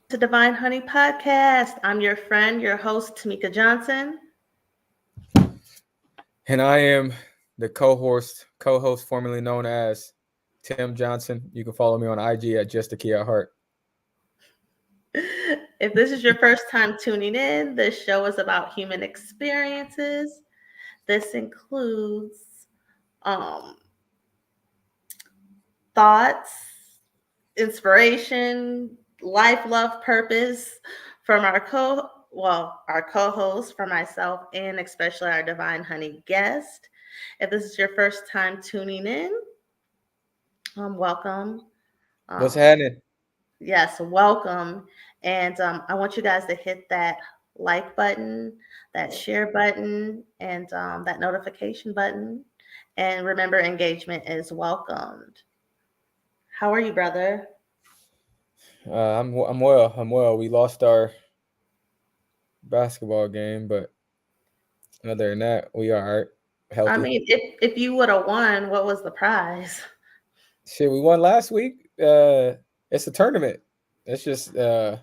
to Divine Honey Podcast. I'm your friend, your host, Tamika Johnson. And I am the co-host formerly known as Tim Johnson. You can follow me on IG at Just a Key at Heart. If this is your first time tuning in, this show is about human experiences. This includes um, thoughts, inspiration, life, love, purpose from our co-host, for myself, and especially our Divine Honey guest. If this is your first time tuning in, welcome. What's Um, happening? yes, welcome. And I want you guys to hit that like button, that share button, and that notification button. And remember, engagement is welcomed. How are you, brother? I'm well. I'm well. We lost our basketball game, but other than that, we are all right, I healthy. mean, if you would have won, what was the prize? Shit, we won last week. It's a tournament. It's just I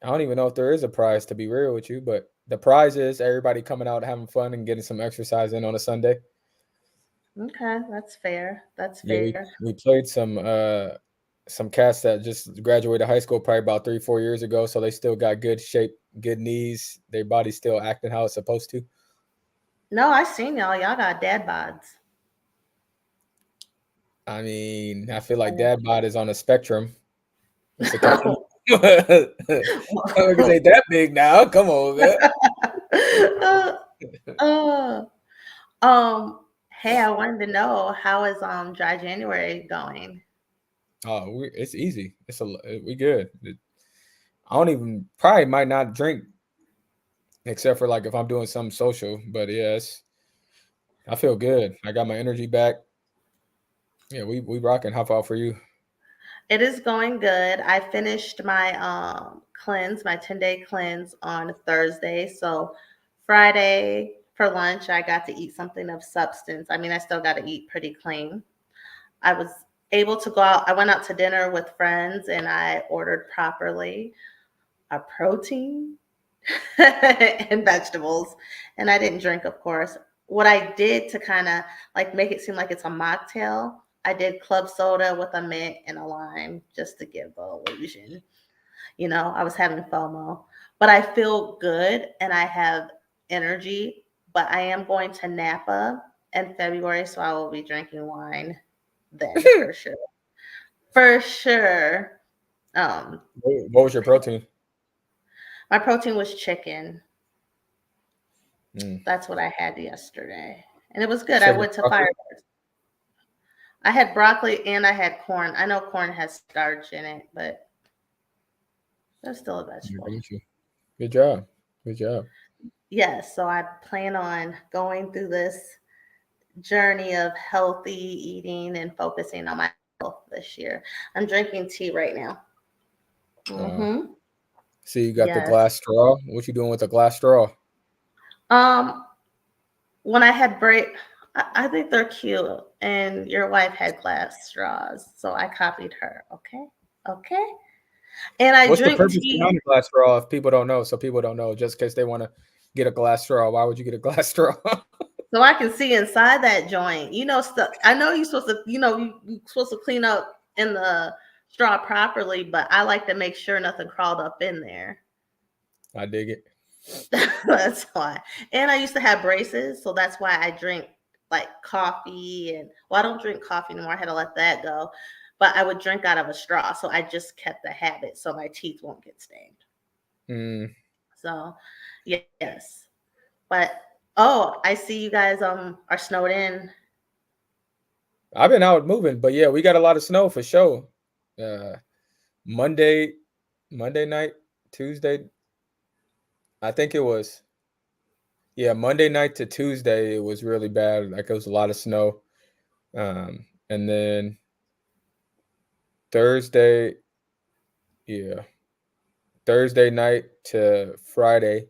don't even know if there is a prize, to be real with you, but the prize is everybody coming out having fun and getting some exercise in on a Sunday. Okay, that's fair. That's Yeah, fair. we played some cats that just graduated high school probably about 3-4 years ago, so they still got good shape, good knees. Their body's still acting how it's supposed to. No, I seen y'all. Y'all got dad bods. I mean, I feel like dad bod is on a spectrum. It's a continuum. Because ain't that big now. Come on, man. uh, uh, um, hey, I wanted to know how is dry January going? Oh, it's easy. We good. I don't even probably might not drink except for like if I'm doing something social. But yes, I feel good. I got my energy back. Yeah, we rocking. How about for you? It is going good. I finished my cleanse, my 10-day cleanse on Thursday. So Friday for lunch, I got to eat something of substance. I mean, I still got to eat pretty clean. I was able to go out. I went out to dinner with friends and I ordered properly a protein and vegetables. And I didn't drink, of course. What I did to kind of like make it seem like it's a mocktail, I did club soda with a mint and a lime just to give the illusion. I was having FOMO, but I feel good and I have energy. But I am going to Napa in February, so I will be drinking wine then for sure. For sure. Um, What was your protein? my protein was chicken. Mm. That's what I had yesterday. And it was good. I Chicken went to broccoli. Firebirds. I had broccoli and I had corn. I know corn has starch in it, but that's still a I vegetable. got you. Good job. Good job. Yes, so I plan on going through this journey of healthy eating and focusing on my health this year. I'm drinking tea right now. Uh, Mm-hmm. See, you got the Yes. glass straw. What you doing with the glass straw? Um, when I had I think they're cute, and your wife had glass straws, so I copied her. Okay, okay. And I What's the drink purpose tea behind the glass straw? If people don't know, so people don't know, just in case they want to get a glass straw, why would you get a glass straw? so I can see inside that joint. Stuff. I know you're supposed to, you're supposed to clean up in the straw properly, but I like to make sure nothing crawled up in there. I dig it. That's why. And I used to have braces, so that's why I drink like coffee and well, I don't drink coffee anymore. I had to let that go. But I would drink out of a straw, so I just kept the habit so my teeth won't get stained. Mm, So, yes. But oh, I see you guys are snowed in. I've been out moving, but yeah, we got a lot of snow for sure. Uh, Monday, Monday night, Tuesday. I think it was Monday night to Tuesday. It was really bad. Like it was a lot of snow. And then Thursday, yeah, Thursday night to Friday,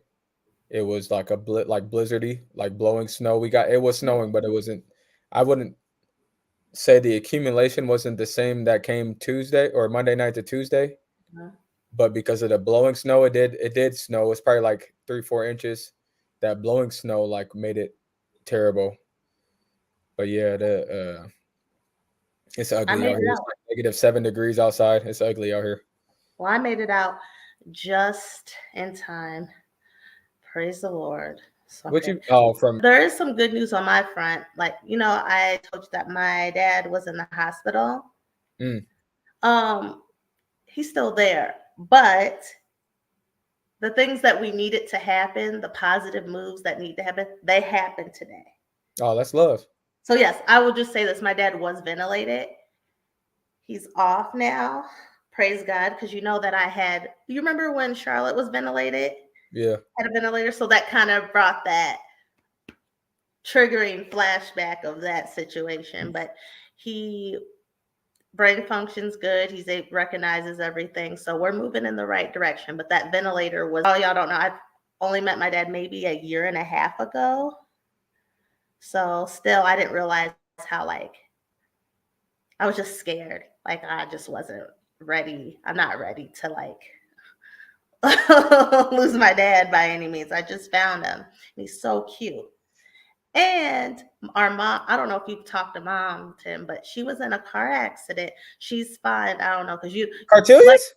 it was like like blizzardy, like blowing snow. It was snowing, but it wasn't. I wouldn't say the accumulation wasn't the same that came Tuesday or Monday night to Tuesday, but because of the blowing snow, it did snow. It's probably like 3-4 inches. That blowing snow like made it terrible. But yeah, the it's I ugly made out it here. It's out. like -7 degrees outside. It's ugly out here. Well, I made it out just in time. Praise the Lord. So What good. you from There is some good news on my front. Like, I told you that my dad was in the hospital. mm, Um, he's still there, but the things that we needed to happen, the positive moves that need to happen, they happened today. oh, that's love. So yes, I will just say this: my dad was ventilated. He's off now. Praise God, because you know that I had. You remember when Charlotte was ventilated? Yeah. Had a ventilator, so that kind of brought that triggering flashback of that situation. But he brain functions good. Recognizes everything, so we're moving in the right direction. But that ventilator was. Oh, y'all don't know. I've only met my dad maybe a year and a half ago, so still I didn't realize how I was just scared. Like I just wasn't ready. I'm not ready to lose my dad by any means. I just found him. He's so cute. And our mom, I don't know if you've talked to mom, Tim, but she was in a car accident. She's fine. I don't know because like, Cartelius?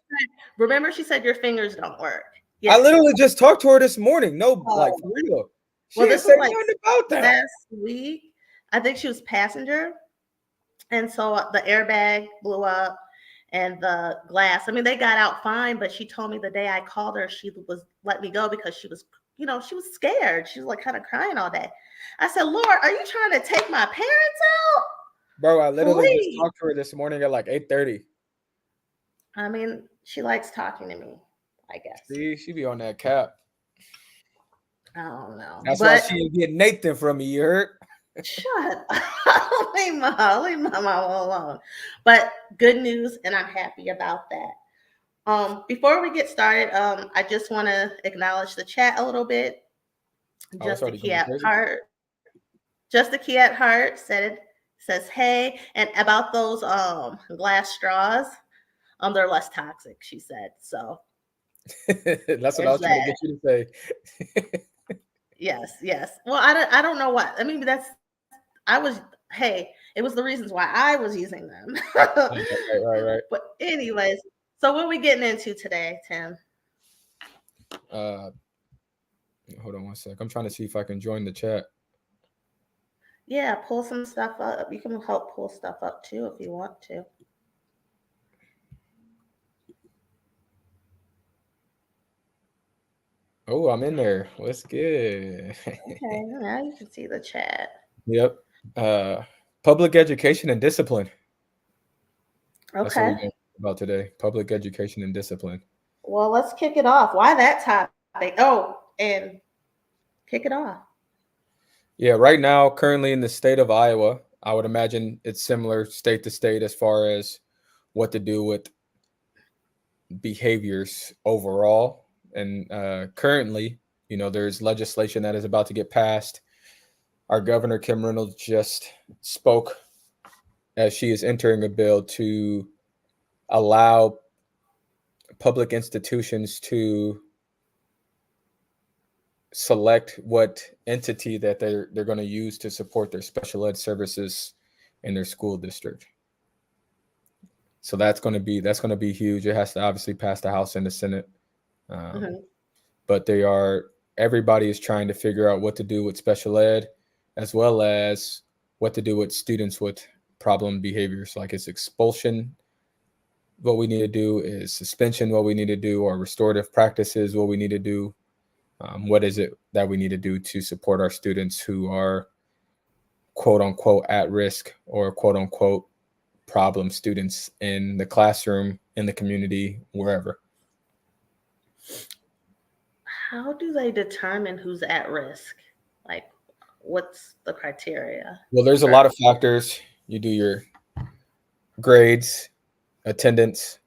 remember she said your fingers don't work. I Yes. literally just talked to her this morning. No, like Oh, for real. She well, didn't this say was like nothing about that. last week. I think she was passenger, and so the airbag blew up and the glass. I mean, they got out fine, but she told me the day I called her, she was let me go because she was scared. She was like kind of crying all day. I said, Lord, are you trying to take my parents out? Bro, I literally just Please. talked to her this morning at like 8:30. I mean, she likes talking to me, I guess. She be on that cap. I don't know. That's why But she ain't getting Nathan from me, you heard? shut up. Leave my mama alone. But good news, and I'm happy about that. Before we get started, I just want to acknowledge the chat a little bit. Oh, it's Just a already key going at crazy. heart. Just a key at heart says hey, and about those glass straws, they're less toxic. She said so. That's what I There's was trying to that. get you to say. Yes, yes. Well, I don't know what I mean. I was hey, it was the reasons why I was using them. Right. But anyways, so what are we getting into today, Tim? Uh, hold on one sec. I'm trying to see if I can join the chat. Yeah, pull some stuff up. You can help pull stuff up too if you want to. Oh, I'm in there. What's good? Okay, now you can see the chat. Yep. Uh, public education and discipline. That's what we're Okay. going to talk about today. Public education and discipline. Well, let's kick it off. Why that topic? Oh, and kick it off. Yeah, right now, currently in the state of Iowa, I would imagine it's similar state to state as far as what to do with behaviors overall. And currently, there's legislation that is about to get passed. Our governor, Kim Reynolds, just spoke as she is entering a bill to allow public institutions to select what entity that they're going to use to support their special ed services in their school district. So that's going to be huge. It has to obviously pass the House and the Senate, um, Hmm. but everybody is trying to figure out what to do with special ed, as well as what to do with students with problem behaviors, like it's expulsion. What we need to do is suspension. What we need to do, or restorative practices. What we need to do. What is it that we need to do to support our students who are quote unquote at risk or quote unquote problem students in the classroom, in the community, wherever? How do they determine who's at risk? Like, what's the criteria Well, there's a for? lot of factors. You do your grades, attendance,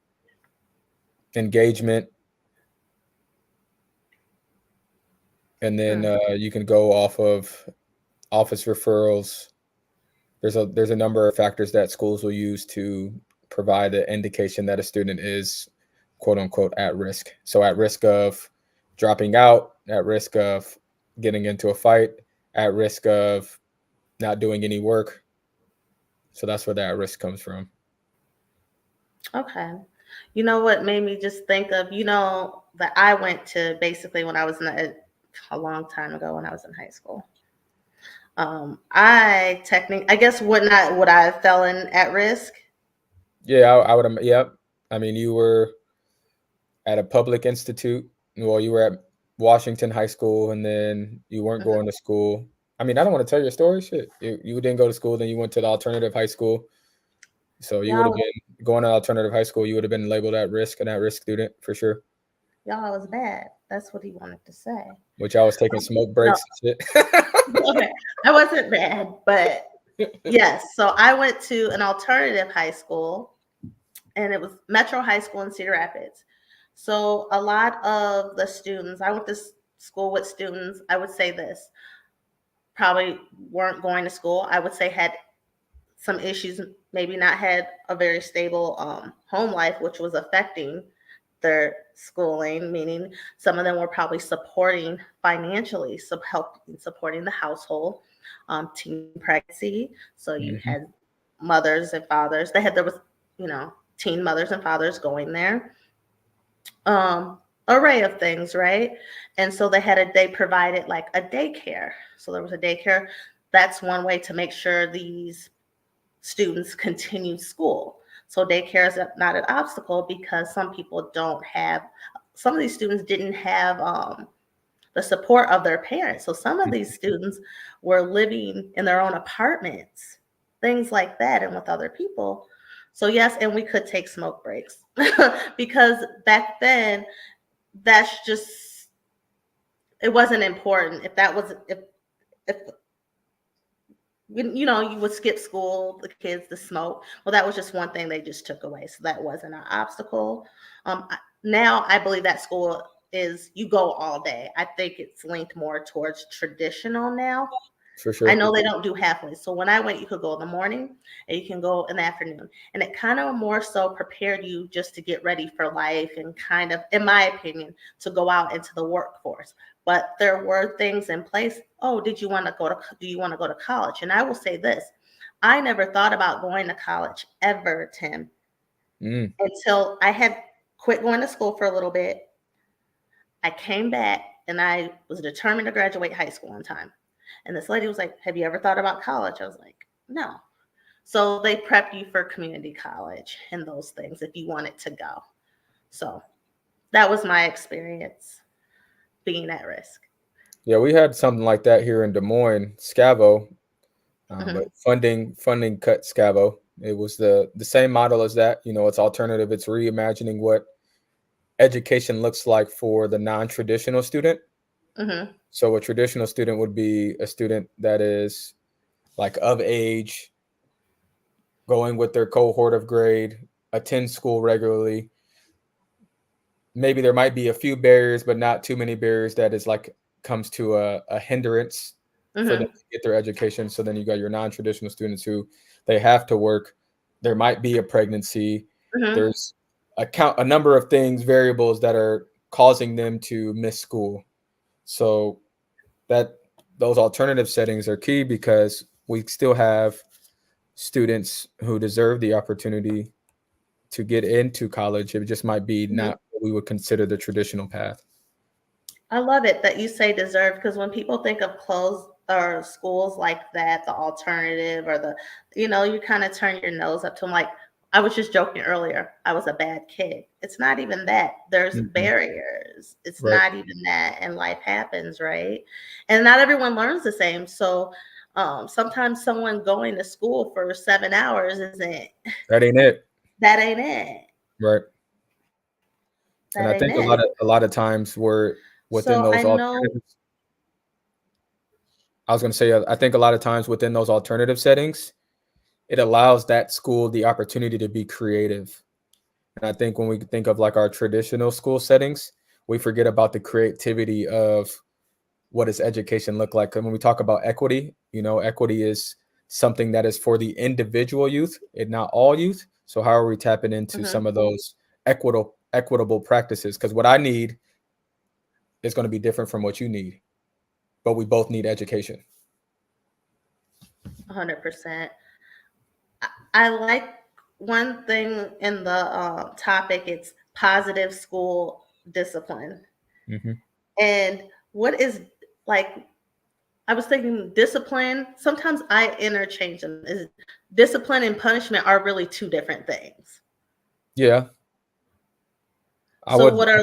engagement, and then Hmm. you can go off of office referrals. There's a number of factors that schools will use to provide an indication that a student is quote unquote at risk. So at risk of dropping out, at risk of getting into a fight, at risk of not doing any work. So that's where that risk comes from. Okay. You know what made me just think of, that I went to basically when I was a long time ago when I was in high school. I guess would I have fallen at risk? Yeah, I would. Yep. I mean, you were at a public institute. Well, you were at Washington High School, and then you weren't Mhm. going to school. I mean, I don't want to tell your story. Shit, you didn't go to school. Then you went to the alternative high school. So you would have Y'all, been going to alternative high school. You would have been labeled at risk, an at risk student for sure. y'all was bad. That's what he wanted to say. Which I was taking smoke No, breaks and shit. okay, I wasn't bad, but yes. So I went to an alternative high school, and it was Metro High School in Cedar Rapids. So a lot of the students, I went to school with students. I would say this probably weren't going to school. I would say had some issues, maybe not had a very stable home life, which was affecting their schooling, meaning some of them were probably supporting financially, supporting the household, teen pregnancy. So you Hmm. had mothers and fathers. There was, teen mothers and fathers going there. Array of things, right? And so they provided like a daycare. So there was a daycare. That's one way to make sure these students continue school. So daycare is not an obstacle because some of these students didn't have the support of their parents. So some of these students were living in their own apartments, things like that, and with other people. So yes, and we could take smoke breaks because back then that's just it wasn't important. If you would skip school, the kids to smoke. Well, that was just one thing they just took away. So that wasn't an obstacle. Now I believe that school is you go all day. I think it's linked more towards traditional now. For I sure. know they don't do halfway. So when I went, you could go in the morning and you can go in the afternoon. And it kind of more so prepared you just to get ready for life and kind of, in my opinion, to go out into the workforce. But there were things in place. Oh, do you want to go to college? And I will say this, I never thought about going to college ever, Tim, Mm. until I had quit going to school for a little bit. I came back and I was determined to graduate high school on time. And this lady was like, "Have you ever thought about college?" I was like, "No." So they prep you for community college and those things if you wanted to go. So that was my experience being at risk. Yeah, we had something like that here in Des Moines, Scavo, but Hmm. funding cut Scavo. It was the same model as that. You know, it's alternative. It's reimagining what education looks like for the non-traditional student. Hmm. So a traditional student would be a student that is like of age, going with their cohort of grade, attend school regularly. Maybe there might be a few barriers, but not too many barriers that is like comes to a hindrance for them Hmm. to get their education. So then you got your non-traditional students who they have to work. There might be a pregnancy. Hmm. There's a number of things, variables that are causing them to miss school. So that those alternative settings are key because we still have students who deserve the opportunity to get into college. It just might be Hmm. not what we would consider the traditional path. I love it that you say deserve because when people think of closed or schools like that, the alternative or you kind of turn your nose up to them. Like I was just joking earlier, I was a bad kid. It's not even that. There's Mhm. barriers. It's Right. not even that, and life happens, right? And not everyone learns the same. So sometimes someone going to school for 7 hours isn't That ain't it. that ain't it. Right. And That I ain't think it. a lot of times we're within So I those know. alternatives. I was going to say, I think a lot of times within those alternative settings, it allows that school the opportunity to be creative. And I think when we think of like our traditional school settings, we forget about the creativity of what does education look like. And when we talk about equity, you know, equity is something that is for the individual youth and not all youth. So how are we tapping into some Mhm. of those equitable equitable practices, because what I need is going to be different from what you need, but we both need education. 100%. I like one thing in the topic. It's positive school discipline. Hmm. And what is like, I was thinking discipline, sometimes I interchange them. Is discipline and punishment are really two different things. Yeah, I So would. what are,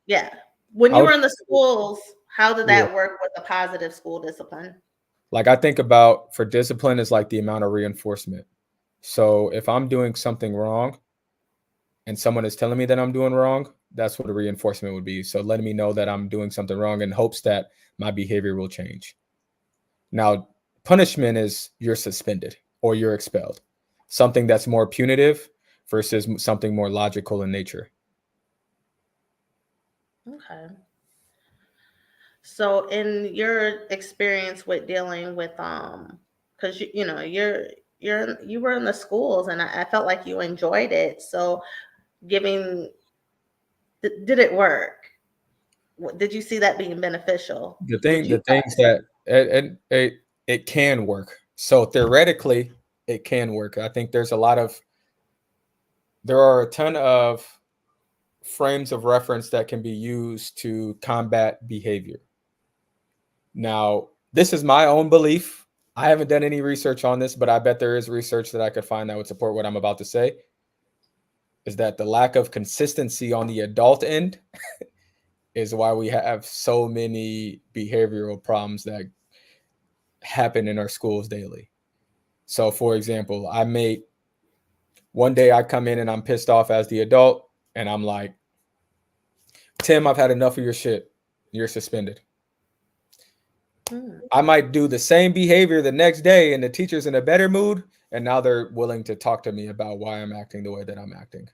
yeah. When I you would. were in the schools, how did Yeah. that work with the positive school discipline? Like I think about for discipline is like the amount of reinforcement. So if I'm doing something wrong and someone is telling me that I'm doing wrong, that's what a reinforcement would be. So letting me know that I'm doing something wrong in hopes that my behavior will change. Now, punishment is you're suspended or you're expelled. Something that's more punitive versus something more logical in nature. Okay. So in your experience with dealing with because you know you were in the schools and I felt like you enjoyed it. So giving did it work? Did you see that being beneficial? Did you The things that it can work. So theoretically, it can work. I think there are a ton of frames of reference that can be used to combat behavior. Now, this is my own belief. I haven't done any research on this, but I bet there is research that I could find that would support what I'm about to say. Is that the lack of consistency on the adult end is why we have so many behavioral problems that happen in our schools daily. So, for example, one day I come in and I'm pissed off as the adult, and I'm like, Tim, I've had enough of your shit. You're suspended. Hmm. I might do the same behavior the next day, and the teacher's in a better mood, and now they're willing to talk to me about why I'm acting the way that I'm acting.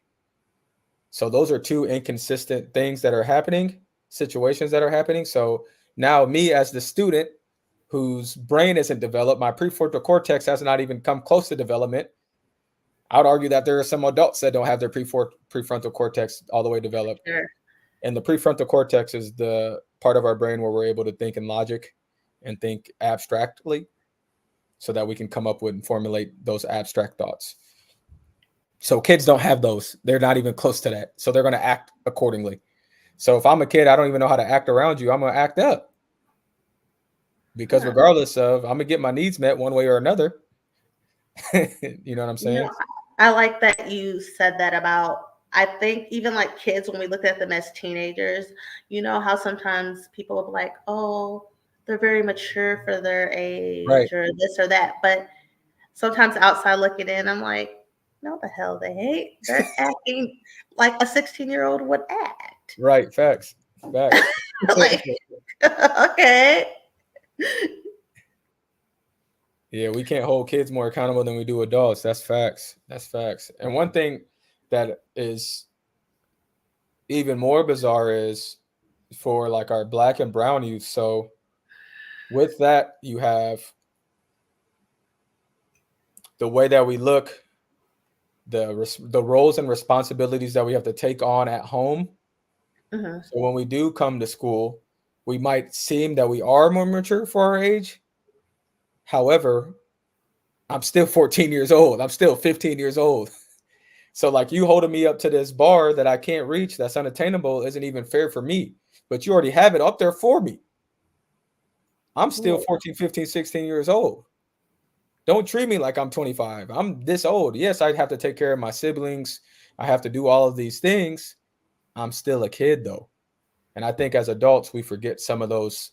So those are two inconsistent things that are happening, situations that are happening. So now me as the student whose brain isn't developed, my prefrontal cortex has not even come close to development. I would argue that there are some adults that don't have their prefrontal cortex all the way developed. Sure. And the prefrontal cortex is the part of our brain where we're able to think in logic and think abstractly so that we can come up with and formulate those abstract thoughts. So kids don't have those. They're not even close to that. So they're going to act accordingly. So if I'm a kid, I don't even know how to act around you. I'm going to act up because Huh. regardless of, I'm going to get my needs met one way or another. You know what I'm You saying? know, I like that you said that about, I think even like kids, when we look at them as teenagers, you know how sometimes people will be like, oh, they're very mature for their Right. age or this or that. But sometimes outside looking in, I'm like, no, the hell they hate. They're acting like a 16-year-old would act. Right. Facts. Facts. Like, okay. Yeah, we can't hold kids more accountable than we do adults. That's facts. That's facts. And one thing that is even more bizarre is for like our black and brown youth. So with that, you have the way that we look, the roles and responsibilities that we have to take on at home. Hmm. So when we do come to school, we might seem that we are more mature for our age. However, I'm still 14 years old. I'm still 15 years old. So like you holding me up to this bar that I can't reach, that's unattainable, isn't even fair for me. But you already have it up there for me. I'm still 14, 15, 16 years old. Don't treat me like I'm 25. I'm this old. Yes, I'd have to take care of my siblings. I have to do all of these things. I'm still a kid though. And I think as adults, we forget some of those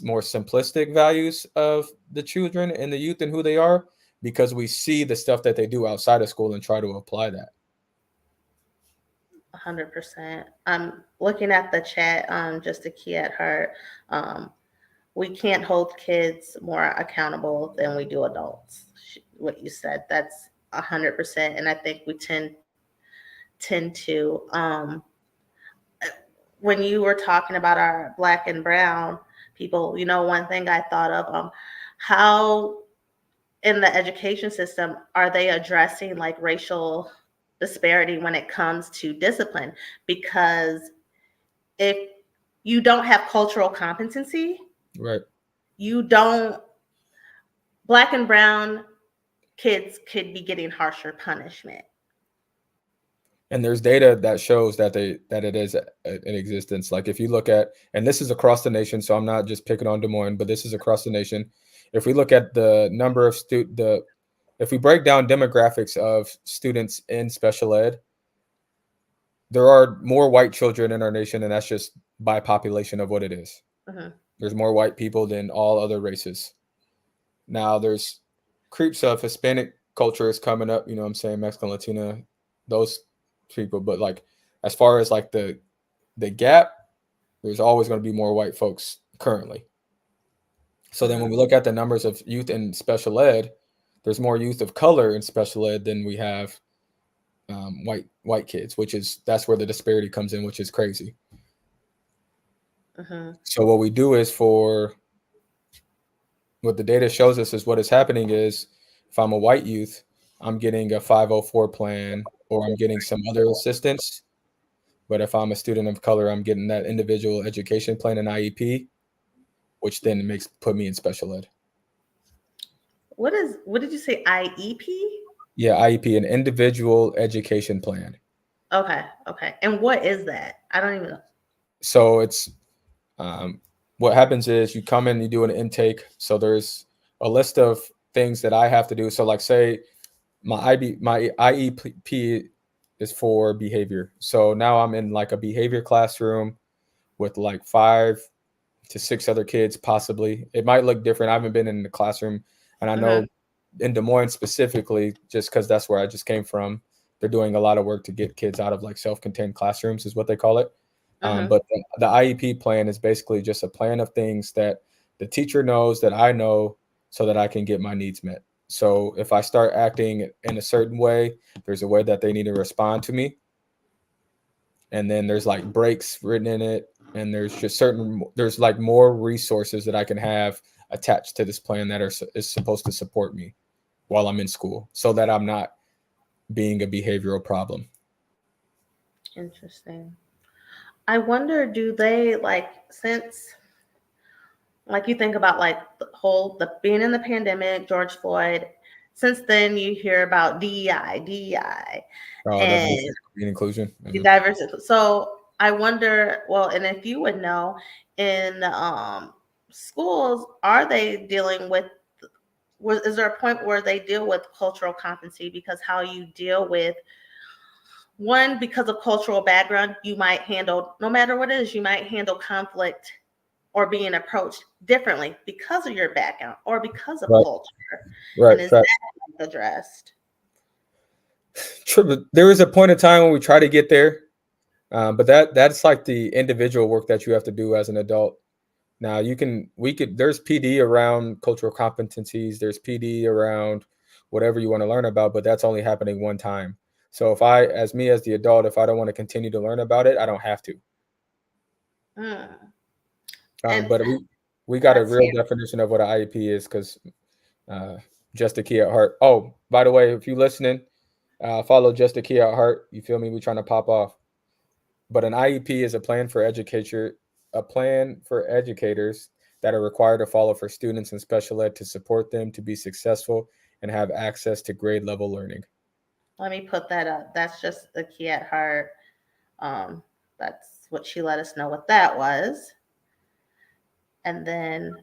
more simplistic values of the children and the youth and who they are because we see the stuff that they do outside of school and try to apply that. 100%. I'm looking at the chat, just to key at her. Um, we can't hold kids more accountable than we do adults. What you said, that's 100%. And I think we tend to. When you were talking about our black and brown people, you know, one thing I thought of, how in the education system are they addressing like racial? disparity when it comes to discipline, because if you don't have cultural competency, Right. you don't, black and brown kids could be getting harsher punishment. And there's data that shows that it is in existence. Like if you look at, and this is across the nation, so I'm not just picking on Des Moines, but this is across the nation. If we look at the number of if we break down demographics of students in special ed, there are more white children in our nation, and that's just by population of what it is. Mm-hmm. There's more white people than all other races. Now there's creeps of Hispanic culture is coming up, you know what I'm saying, Mexican, Latina, those people. But like as far as like the gap, there's always going to be more white folks currently. So then when Mm-hmm. we look at the numbers of youth in special ed, there's more youth of color in special ed than we have white kids, which is that's where the disparity comes in, which is crazy. Mm-hmm. So what we do is for what the data shows us is what is happening is if I'm a white youth, I'm getting a 504 plan or I'm getting some other assistance. But if I'm a student of color, I'm getting that individual education plan and IEP, which then makes put me in special ed. What did you say, IEP? Yeah, IEP, an individual education plan. Okay, okay. And what is that? I don't even know. So it's um, what happens is you come in, you do an intake. So there's a list of things that I have to do. So like say my IEP is for behavior. So now I'm in like a behavior classroom with like 5 to 6 other kids, possibly. It might look different. I haven't been in the classroom, and I know Mm-hmm. in Des Moines specifically, just because that's where I just came from, they're doing a lot of work to get kids out of like self-contained classrooms, is what they call it. Mm-hmm. But the IEP plan is basically just a plan of things that the teacher knows that I know so that I can get my needs met. So if I start acting in a certain way, there's a way that they need to respond to me. And then there's like breaks written in it. And there's just there's like more resources that I can have attached to this plan that is supposed to support me while I'm in school so that I'm not being a behavioral problem. Interesting. I wonder, do they like, since, like, you think about like the being in the pandemic, George Floyd, since then you hear about DEI, and Diversity and inclusion. the Mhm. diversity. So I wonder, well, and if you would know, in schools, are they dealing with, is there a point where they deal with cultural competency? Because how you deal with one, because of cultural background, you might handle, no matter what it is, you might handle conflict or being approached differently because of your background or because of Right, culture. And right, is fact. that addressed? True. There is a point in time when we try to get there, but that's like the individual work that you have to do as an adult. Now we could there's PD around cultural competencies, there's PD around whatever you want to learn about, but that's only happening one time. So if I as me as the adult, if I don't want to continue to learn about it, I don't have to. Mm. And But we got a that's real definition of what an IEP is because uh, just a key at heart. Oh, by the way, if you listening, follow just a key at heart. You feel me? We trying to pop off. But an IEP is a plan for educators that are required to follow for students in special ed to support them to be successful and have access to grade level learning. let me put that up. That's just the key at heart. Um, that's what she let us know what that was. And then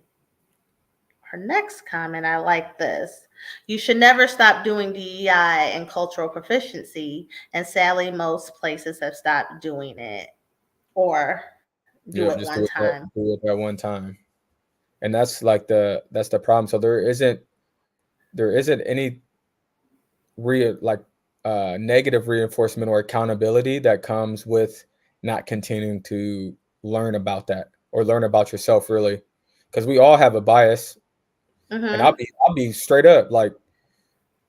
her next comment, I like this. You should never stop doing DEI and cultural proficiency. And sadly, most places have stopped doing it or do it Yeah, just one time. do it that one time. And that's the problem. So there isn't any like negative reinforcement or accountability that comes with not continuing to learn about that or learn about yourself really, because we all have a bias. And Mm-hmm. I'll be straight up like,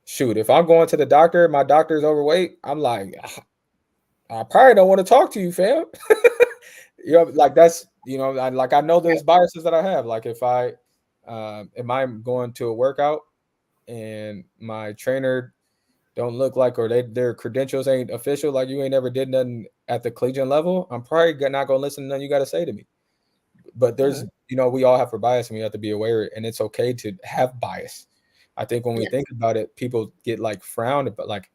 shoot, if I'm going to the doctor, my doctor's overweight, I'm like, I probably don't want to talk to you, fam. You know, like that's I know there's biases that I have. Like if I'm going to a workout and my trainer don't look like, or their credentials ain't official, like you ain't ever did nothing at the collegiate level, I'm probably not gonna listen to nothing you got to say to me. But there's, Mhm. we all have a bias, and we have to be aware, and it's okay to have bias. I think when we Yes. think about it, people get like frowned, but like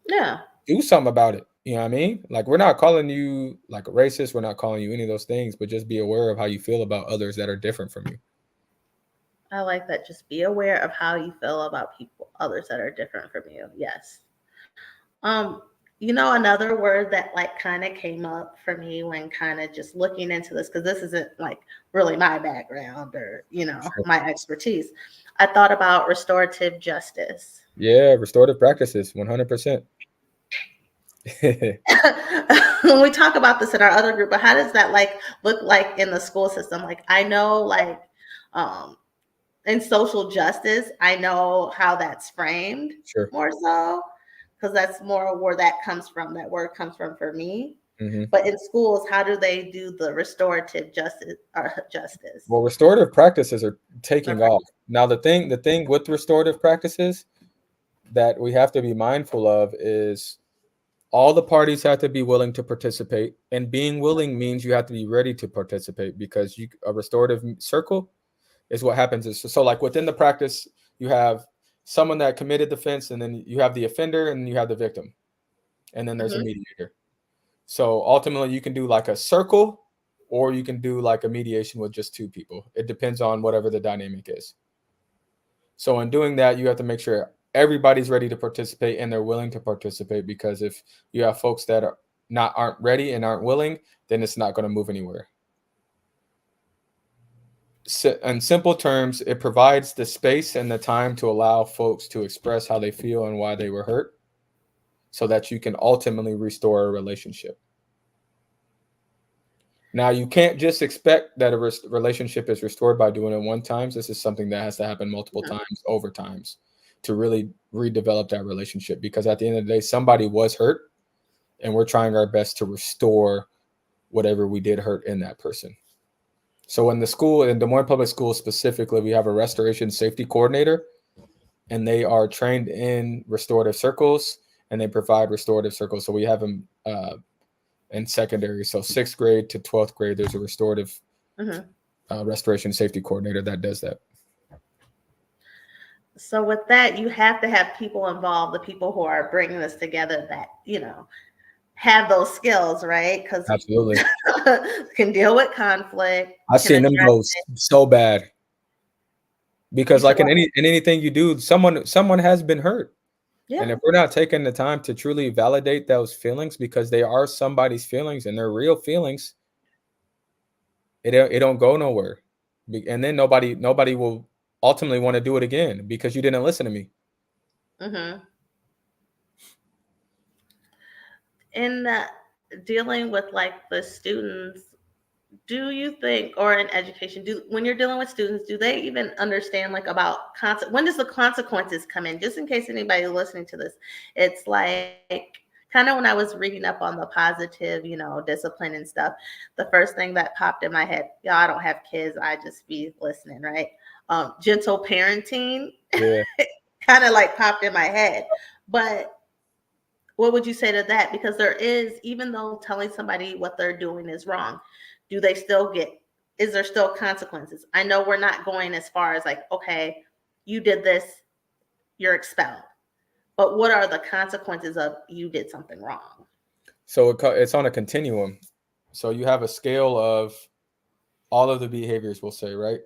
Yeah. do something about it. You know what I mean? Like we're not calling you like a racist. We're not calling you any of those things, but just be aware of how you feel about others that are different from you. I like that. Just be aware of how you feel about people, others that are different from you. Yes. Um, another word that like kind of came up for me when kind of just looking into this, because this isn't like really my background or, Sure. my expertise. I thought about restorative justice. Yeah, restorative practices, 100%. When we talk about this in our other group, but how does that like look like in the school system? Like I know like um in social justice, I know how that's framed Sure. more so because that's more where that comes from. That word comes from for me. Hmm. But in schools, how do they do the restorative justice or justice? Well, restorative practices are Or taking off now. The thing with restorative practices that we have to be mindful of is all the parties have to be willing to participate, and being willing means you have to be ready to participate, because a restorative circle is what happens is, so like within the practice you have someone that committed the offense, and then you have the offender, and you have the victim, and then there's a Mhm, mediator. So ultimately you can do like a circle, or you can do like a mediation with just two people. It depends on whatever the dynamic is. So in doing that, you have to make sure everybody's ready to participate and they're willing to participate, because if you have folks that aren't ready and aren't willing, then it's not going to move anywhere. So in simple terms, it provides the space and the time to allow folks to express how they feel and why they were hurt, so that you can ultimately restore a relationship. Now, you can't just expect that a relationship is restored by doing it one time. This is something that has to happen multiple mhm. times over times to really redevelop that relationship, because at the end of the day, somebody was hurt, and we're trying our best to restore whatever we did hurt in that person. So in the school, in Des Moines Public Schools specifically, we have a restoration safety coordinator, and they are trained in restorative circles, and they provide restorative circles. So we have them in secondary. So sixth grade to 12th grade, there's a restorative Mhm. restoration safety coordinator that does that. So with that, you have to have people involved, the people who are bringing this together that have those skills, right? Because Absolutely. can deal with conflict, I've can seen them address go it. so bad, You because said like what? in anything you do, someone has been hurt. Yeah. And if we're not taking the time to truly validate those feelings, because they are somebody's feelings and they're real feelings, it don't go nowhere. And then nobody will ultimately want to do it again, because you didn't listen to me. Hmm. In dealing with like the students, do you think, or in education, do when you're dealing with students, do they even understand like about when does the consequences come in? Just in case anybody listening to this, it's like kind of when I was reading up on the positive, discipline and stuff. The first thing that popped in my head, yeah, I don't have kids, I just be listening, right? Gentle parenting Yeah. kind of like popped in my head, but what would you say to that? Because there is, even though telling somebody what they're doing is wrong, do they still is there still consequences? I know we're not going as far as like, okay, you did this, you're expelled. But what are the consequences of you did something wrong? So it's on a continuum. So you have a scale of all of the behaviors, we'll say, right?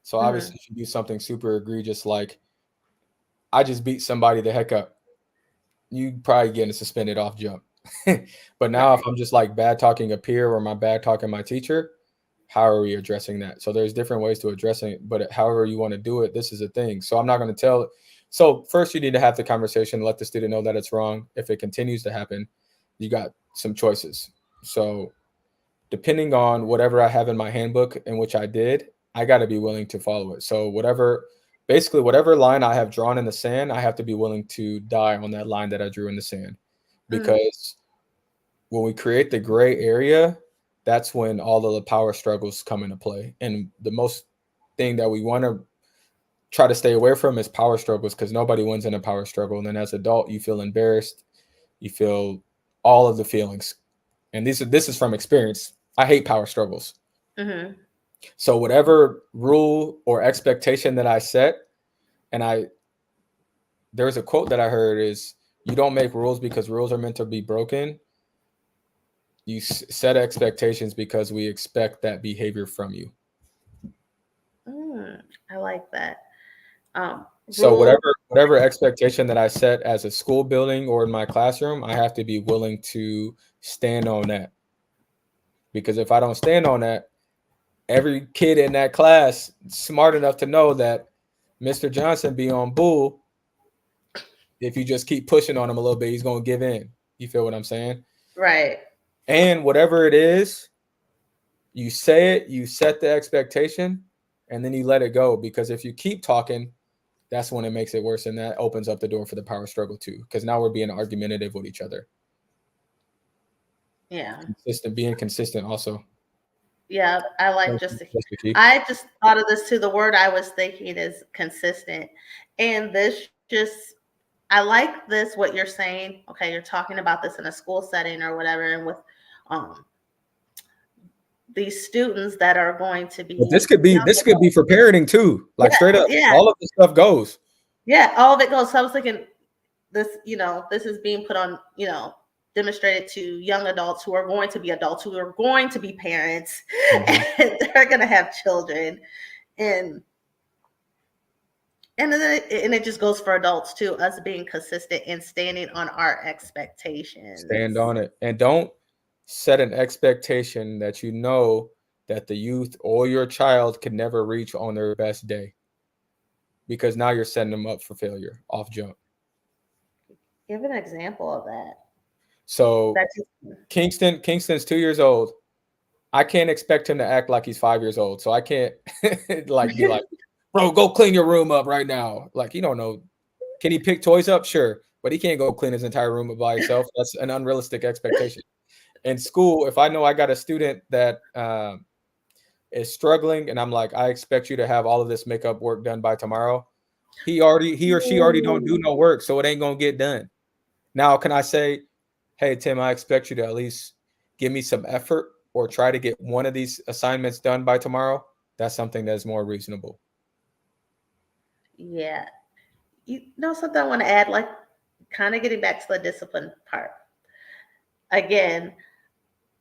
So Hmm. obviously, if you do something super egregious, like I just beat somebody the heck up, you probably getting a suspended off jump. But now, if Right. I'm just like bad talking a peer, or my bad talking my teacher, how are we addressing that? So there's different ways to addressing it, but however you want to do it, this is a thing. So I'm not going to tell. So first, you need to have the conversation, let the student know that it's wrong. If it continues to happen, you got some choices. So depending on whatever I have in my handbook, in which I did, I got to be willing to follow it. So basically whatever line I have drawn in the sand, I have to be willing to die on that line that I drew in the sand, Mm-hmm. because when we create the gray area, that's when all of the power struggles come into play. And the most thing that we want to try to stay away from is power struggles, because nobody wins in a power struggle. And then as an adult, you feel embarrassed, you feel all of the feelings. And this is from experience. I hate power struggles. Mhm. So whatever rule or expectation that I set, and there's a quote that I heard is, you don't make rules because rules are meant to be broken. You set expectations because we expect that behavior from you. I like that. So Rules. whatever expectation that I set as a school building or in my classroom, I have to be willing to stand on that. Because if I don't stand on that, every kid in that class smart enough to know that Mr. Johnson be on bull. If you just keep pushing on him a little bit, he's gonna give in. You feel what I'm saying? Right. And whatever it is, you say it, you set the expectation, and then you let it go. Because if you keep talking, that's when it makes it worse, and that opens up the door for the power struggle too. Because now we're being argumentative with each other. Yeah. Being consistent also. Yeah. I like just to, That's the key. I just thought of this too. The word I was thinking is consistent. And this just, I like this, what you're saying. Okay. You're talking about this in a school setting or whatever. And with um, these students that are going to But be young this could be adults. for parenting too. Like Yeah. straight up, Yeah. all of this stuff goes. Yeah. All of it goes. So I was thinking, this, this is being put on, demonstrated to young adults who are going to be adults, who are going to be parents, Mhm. and they're going to have children. And and it just goes for adults too, us being consistent and standing on our Stand expectations. on it. And don't set an expectation that you know that the youth or your child can never reach on their best day. Because now you're setting them up for failure off jump. Give an example of that. So That just Kingston's 2 years old. I can't expect him to act like he's 5 years old. So I can't like be like, bro, go clean your room up right now. Like, you don't know. Can he pick toys up? Sure. But he can't go clean his entire room up by himself. That's an unrealistic expectation. In school, if I know I got a student that is struggling and I'm like, I expect you to have all of this makeup work done by tomorrow, he or she already don't do no work, so it ain't gonna get done. Now, can I say, hey Tim, I expect you to at least give me some effort or try to get one of these assignments done by tomorrow? That's something that's more reasonable. yeah. You know something I want to add, like kind of getting back to the discipline part. Again,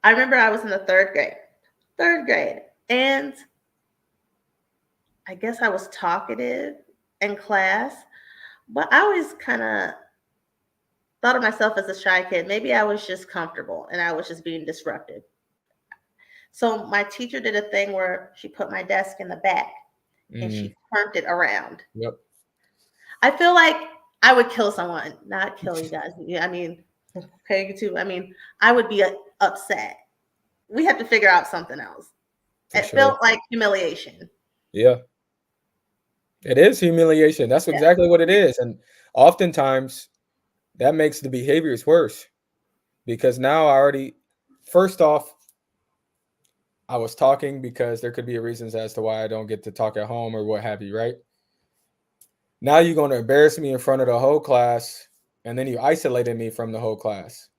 I remember I was in the third grade, and I guess I was talkative in class, but I always kind of thought of myself as a shy kid. Maybe I was just comfortable and I was just being disruptive. So my teacher did a thing where she put my desk in the back and Mm, she turned it around. yep, I feel like I would kill someone, not kill you guys. Yeah, I mean, okay, you too. I mean, I would be upset. We have to figure out something else. for It sure. felt like humiliation. Yeah, it is humiliation. That's Yeah. exactly what it is. And oftentimes that makes the behaviors worse, because now I already, first off, I was talking because there could be reasons as to why I don't get to talk at home or what have you, right? Now you're going to embarrass me in front of the whole class, and then you isolated me from the whole class.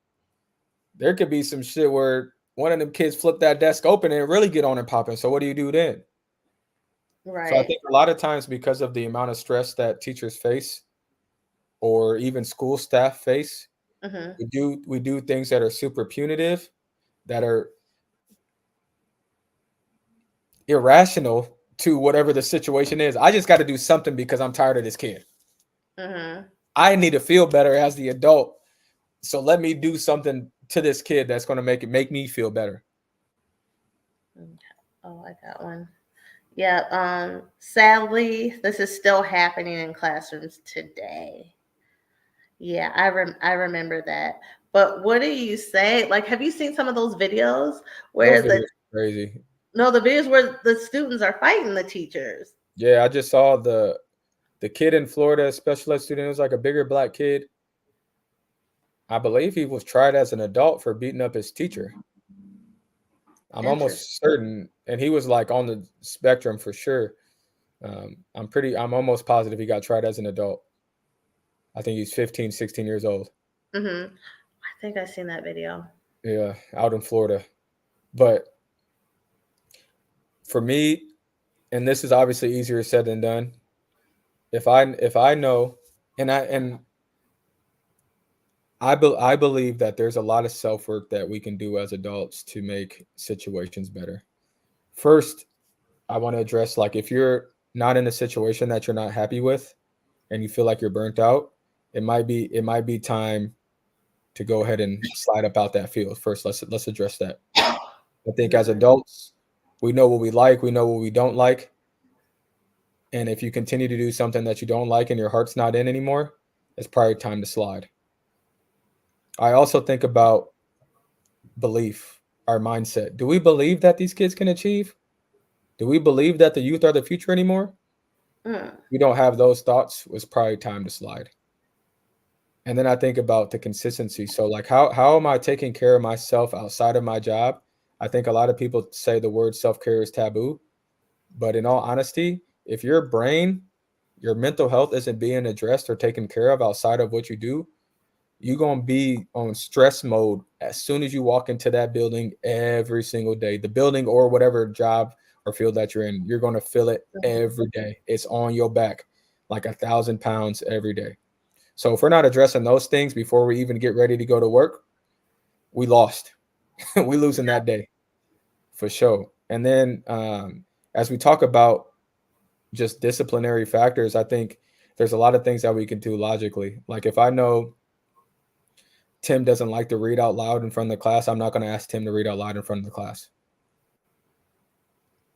There could be some shit where one of them kids flip that desk open and really get on and popping. So what do you do then? So I Right. think a lot of times, because of the amount of stress that teachers face or even school staff face, Hmm. we do things that are super punitive, that are irrational to whatever the situation is. I just got to do something because I'm tired of this kid. Hmm. I need to feel better as the adult. So let me do something to this kid that's going to make me feel better. Oh, I got one. Yeah. Sadly, this is still happening in classrooms today. Yeah, I remember that. But what do you say? Like, have you seen some of those videos Those where videos are crazy. the videos where the students are fighting the teachers? Yeah, I just saw the kid in Florida, special ed student. It was like a bigger black kid. I believe he was tried as an adult for beating up his teacher. I'm Interesting. almost certain, and he was like on the spectrum for sure. I'm almost positive he got tried as an adult. I think he's 15, 16 years old. Mhm. I think I seen that video. Yeah, out in Florida. But for me, and this is obviously easier said than done. If I know, and I believe that there's a lot of self work that we can do as adults to make situations better. First, I want to address, like, if you're not in a situation that you're not happy with and you feel like you're burnt out, it might be time to go ahead and slide up out that field. First, let's address that. I think as Mhm. adults, we know what we like, we know what we don't like, and if you continue to do something that you don't like and your heart's not in anymore, it's probably time to slide. I also think about belief, our mindset. Do we believe that these kids can achieve? Do we believe that the youth are the future anymore? Mm. We don't have those thoughts. It's probably time to slide. And then I think about the consistency. So, like, how am I taking care of myself outside of my job? I think a lot of people say the word self-care is taboo, but in all honesty, if your brain, your mental health isn't being addressed or taken care of outside of what you do, you're going to be on stress mode as soon as you walk into that building every single day. The building or whatever job or field that you're in, you're going to feel it Mhm. every day. It's on your back like 1,000 pounds every day. So if we're not addressing those things before we even get ready to go to work, we lost. We losing that day for sure. And then as we talk about just disciplinary factors, I think there's a lot of things that we can do logically. Like, if I know Tim doesn't like to read out loud in front of the class, I'm not going to ask Tim to read out loud in front of the class.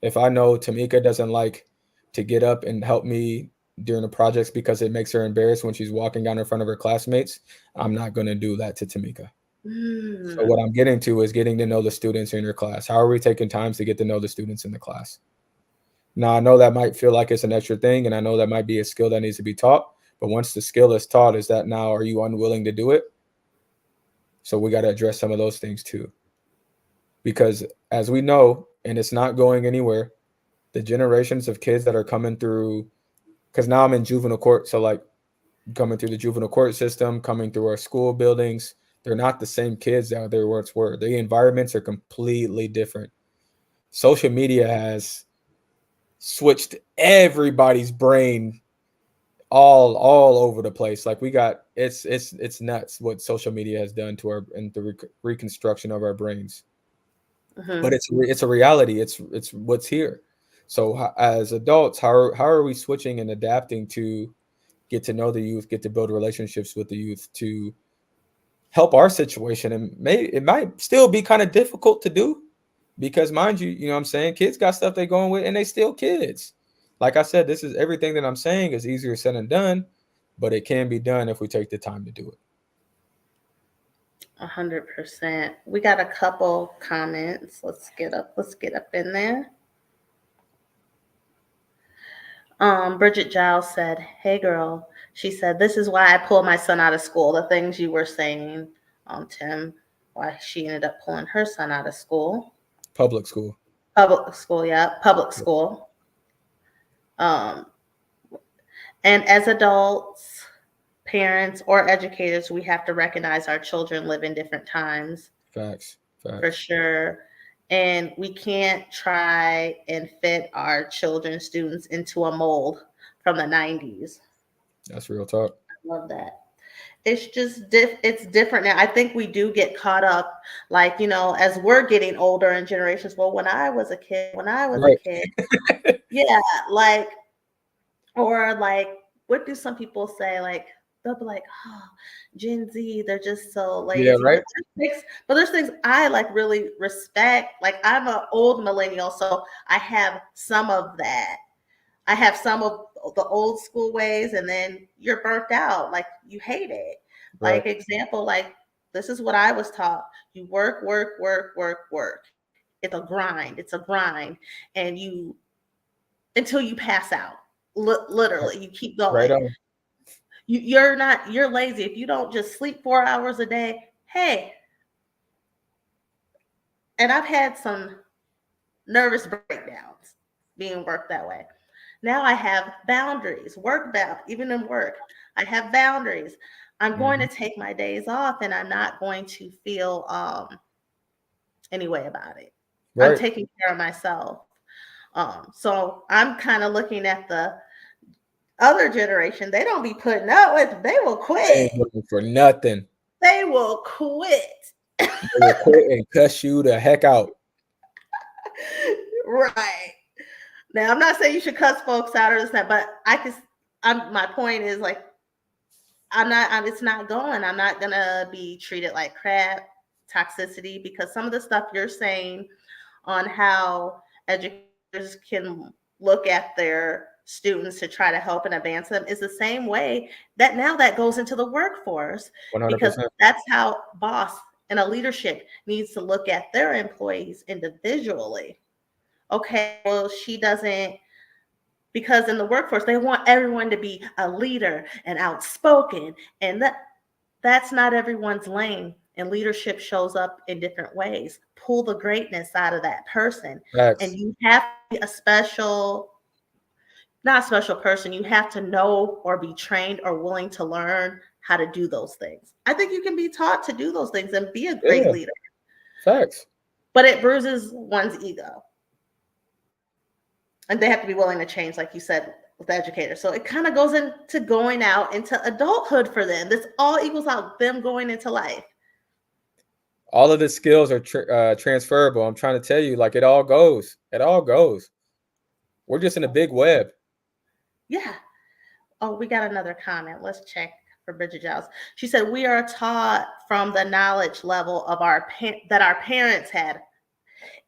If I know Tamika doesn't like to get up and help me during the projects because it makes her embarrassed when she's walking down in front of her classmates, I'm not going to do that to Tamika. So Mm. what I'm getting to is getting to know the students in your class. How are we taking times to get to know the students in the class? Now, I know that might feel like it's an extra thing, and I know that might be a skill that needs to be taught. But once the skill is taught, is that now are you unwilling to do it? So we got to address some of those things too. Because as we know, and it's not going anywhere, the generations of kids that are coming through, because now I'm in juvenile court. So, like, coming through the juvenile court system, coming through our school buildings, they're not the same kids that they once were. The environments are completely different. Social media has switched everybody's brain all over the place. Like, we got it's nuts what social media has done to our and the reconstruction of our brains. But Mhm. it's a reality. It's what's here. So as adults, how are we switching and adapting to get to know the youth, get to build relationships with the youth to help our situation? And it might still be kind of difficult to do because, mind you, you know what I'm saying, kids got stuff they're going with and they still kids. Like I said, this is everything that I'm saying is easier said than done, but it can be done if we take the time to do it. 100%. We got a couple comments. Let's get up. Let's get up in there. Bridget Giles said, "Hey girl." She said, "This is why I pulled my son out of school." The things you were saying, Tim, why she ended up pulling her son out of school. Public school. Public school, yeah, public school. Um, and as adults, parents, or educators, we have to recognize our children live in different times Facts. for Facts. sure. And we can't try and fit our children, students into a mold from the 90s. That's real talk. Love that. It's just it's different now. I think we do get caught up, like, as we're getting older in generations. Well, when I was a Right. kid, yeah, like, or like, what do some people say? Like, they'll be like, "Oh, Gen Z, they're just so Yeah, lazy." right. There's things I like really respect. Like, I'm an old millennial, so I have some of that. I have some of the old school ways, and then you're burnt out. Like, you hate it. Right. Like, example, like, this is what I was taught. You work, work, work, work, work. It's a grind. It's a grind. And until you pass out. Right. Literally, you keep Right going. on. You're lazy. If you don't just sleep 4 hours a day, hey, and I've had some nervous breakdowns being worked that way. Now I have boundaries, work bound, even in work, I have boundaries. I'm going to Mhm. take my days off and I'm not going to feel any way about it. I'm Right. taking care of myself. So I'm kind of looking at the other generation. They don't be putting up with, they will They quit. ain't looking for nothing. They will quit. They will quit and cuss you the heck out. Right. Now, I'm not saying you should cuss folks out or this, that, but my point is like, it's not going. I'm not going to be treated like crap, toxicity, because some of the stuff you're saying on how educators can look at their students to try to help and advance them is the same way that now that goes into the workforce, because 100%. that's how boss and a leadership needs to look at their employees individually. Okay, well, she doesn't, because in the workforce they want everyone to be a leader and outspoken, and that's not everyone's lane, and leadership shows up in different ways. Pull the greatness out of that person, and Facts. you have to be a special, not a special person, you have to know or be trained or willing to learn how to do those things. I think you can be taught to do those things and be a great Yeah. leader, Facts. but it bruises one's ego, and they have to be willing to change, like you said, with the educator. So it kind of goes into going out into adulthood for them. This all equals out them going into life. All of the skills are transferable. I'm trying to tell you, like it all goes. It all goes. We're just in a big web. Yeah. Oh, we got another comment. Let's check for Bridget Giles. She said, "We are taught from the knowledge level of that our parents had.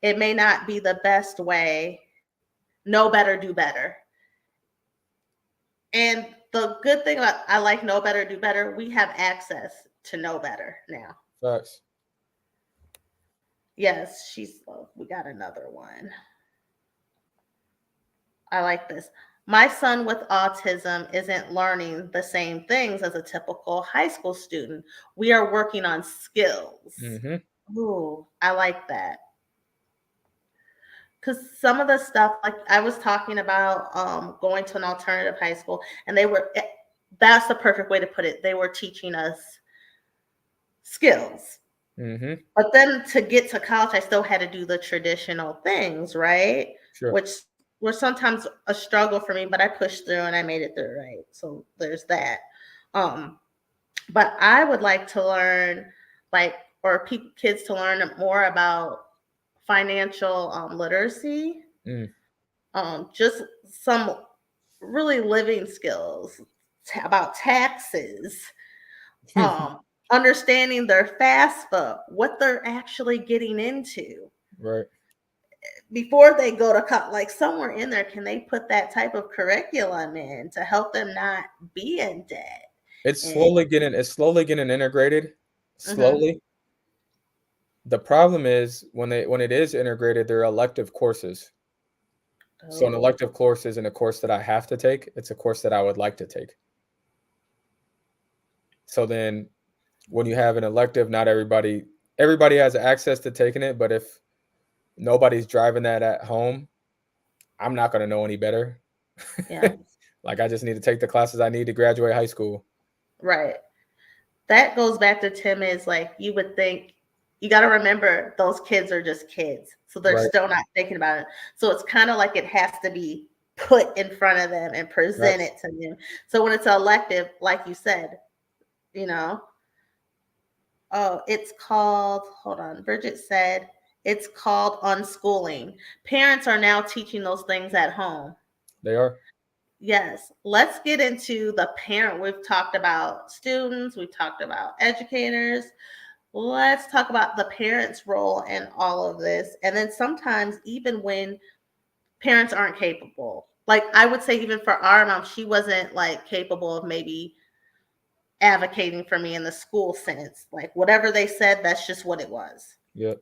It may not be the best way. Know better, do better." And the good thing about, I like know better, do better. We have access to know better now. Facts. Yes, we got another one. I like this. "My son with autism isn't learning the same things as a typical high school student. We are working on skills." Mm-hmm. Ooh, I like that. Because some of the stuff, like I was talking about going to an alternative high school, and that's the perfect way to put it. They were teaching us skills. Mm-hmm. But then to get to college, I still had to do the traditional things, right? Sure. Which were sometimes a struggle for me, but I pushed through and I made it through, right? So there's that. Um, but I would like to learn, like, or kids to learn more about financial literacy, Mm. just some really living skills about taxes, um, understanding their FAFSA, what they're actually getting into Right. before they go to college. Like somewhere in there, can they put that type of curriculum in to help them not be in debt? And It's slowly getting integrated. mhm. Slowly. The problem is when it is integrated, they're elective courses. So an Oh, elective course isn't a course that I have to take. It's a course that I would like to take. So then when you have an elective, not everybody has access to taking it, but if nobody's driving that at home, I'm not going to know any better. yeah, Like I just need to take the classes I need to graduate high school. right. That goes back to Tim, is like you would think, you got to remember those kids are just kids. So they're Right. still not thinking about it. So it's kind of like it has to be put in front of them and That's presented to them. So when it's an elective, like you said, you know, oh, it's called, hold on, Bridget said it's called unschooling. Parents are now teaching those things at home. they are. Yes, let's get into the parent. We've talked about students, we've talked about educators. Let's talk about the parents' role in all of this. And then sometimes, even when parents aren't capable, like I would say, even for our mom, she wasn't like capable of maybe advocating for me in the school sense. Like whatever they said, that's just what it was. Yep.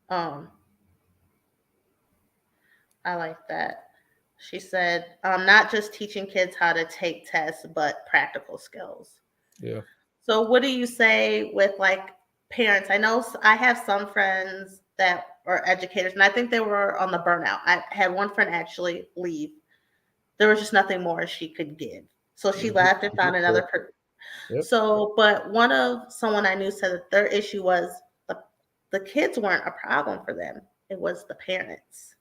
Um, I like that. She said, not just teaching kids how to take tests, but practical skills. Yeah. So, what do you say with like parents? I know I have some friends that or educators, and I think they were on the burnout. I had one friend actually leave. There was just nothing more she could give. So she left and found another person. Yep. So, but someone I knew said that their issue was the kids weren't a problem for them. It was the parents.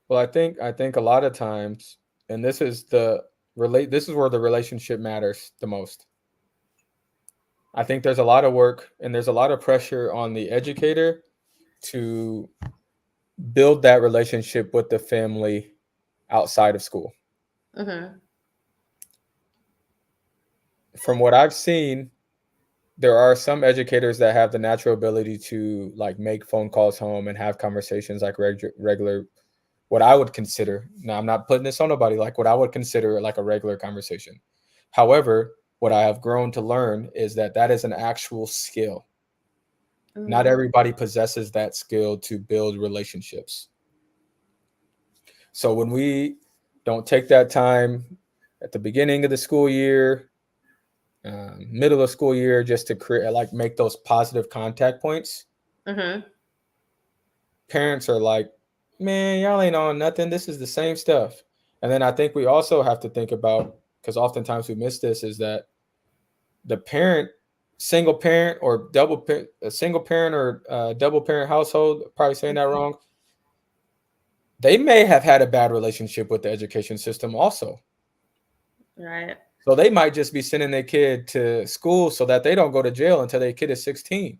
Well, I think a lot of times, and this is where the relationship matters the most. I think there's a lot of work and there's a lot of pressure on the educator to build that relationship with the family outside of school. Mhm. From what I've seen, there are some educators that have the natural ability to like make phone calls home and have conversations like regular, what I would consider. Now, I'm not putting this on nobody, like what I would consider like a regular conversation. However, what I have grown to learn is that that is an actual skill. Not Mhm. everybody possesses that skill to build relationships. So when we don't take that time at the beginning of the school year, middle of school year, just to create like make those positive contact points, Mhm. parents are like, man, y'all ain't on nothing. This is the same stuff. And then I think we also have to think about, because oftentimes we miss this, is that the parent, single parent or a single parent or double parent household, probably saying that Mhm. wrong, they may have had a bad relationship with the education system also. Right. So they might just be sending their kid to school so that they don't go to jail until their kid is 16.